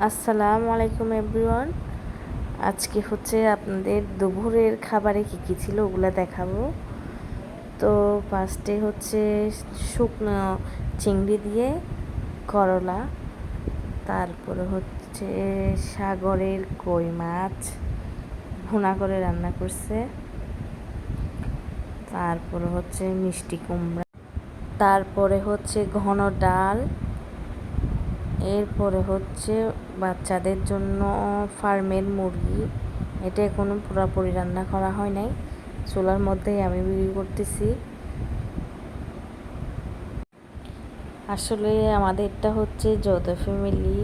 আসসালামু আলাইকুম এভরিওয়ান। আজকে হচ্ছে আপনাদের দুপুরের খাবারে কী কী ছিল ওগুলো দেখাবো। তো ফার্স্টে হচ্ছে শুকনো চিংড়ি দিয়ে করলা, তারপরে হচ্ছে সাগরের কই মাছ ভুনা করে রান্না করছে, তারপরে হচ্ছে মিষ্টি কুমড়া, তারপরে হচ্ছে ঘন ডাল, এরপরে হচ্ছে বাচ্চাদের জন্য ফার্মের মুরগি। এটা এখনো পুরোপুরি রান্না করা হয় নাই, চুলার মধ্যেই আমি বিক্রি করতেছি। আসলে আমাদেরটা হচ্ছে যৌথ ফ্যামিলি,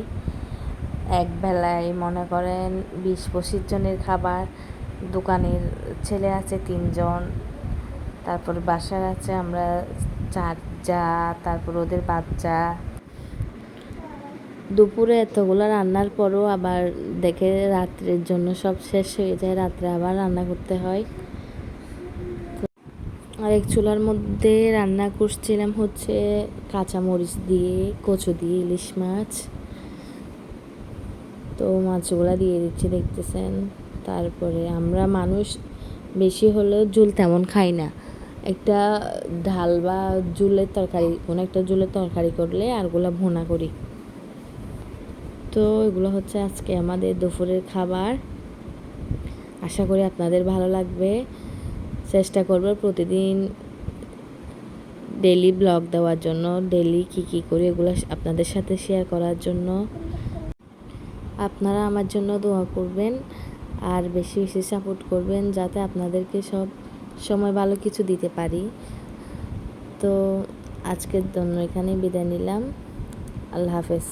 এক বেলায় মনে করেন 20-25 জনের খাবার। দোকানের ছেলে আছে 3 জন, তারপর বাসার আছে আমরা 4 যা, তারপর ওদের বাচ্চা। দুপুরে এতগুলো রান্নার পরও আবার দেখে রাত্রের জন্য সব শেষ হয়ে যায়, রাত্রে আবার রান্না করতে হয়। আর এক চুলার মধ্যে রান্না করছিলাম হচ্ছে কাঁচামরিচ দিয়ে, কচু দিয়ে ইলিশ মাছ। তো মাছগুলা দিয়ে দিচ্ছি, দেখতেছেন। তারপরে আমরা মানুষ বেশি হলেও ঝোল তেমন খাই না। একটা ঢাল বা ঝোলের তরকারি, কোনো একটা ঝোলের তরকারি করলে আরগুলা ভুনা করি। তো এগুলো হচ্ছে আজকে আমাদের দুপুরের খাবার। আশা করি আপনাদের ভালো লাগবে। চেষ্টা করব প্রতিদিন ডেইলি ব্লগ দেওয়ার জন্য, ডেইলি কী করি এগুলো আপনাদের সাথে শেয়ার করার জন্য। আপনারা আমার জন্য দোয়া করবেন আর বেশি বেশি সাপোর্ট করবেন, যাতে আপনাদেরকে সব সময় ভালো কিছু দিতে পারি। তো আজকের জন্য এখানেই বিদায় নিলাম। আল্লাহ হাফেজ।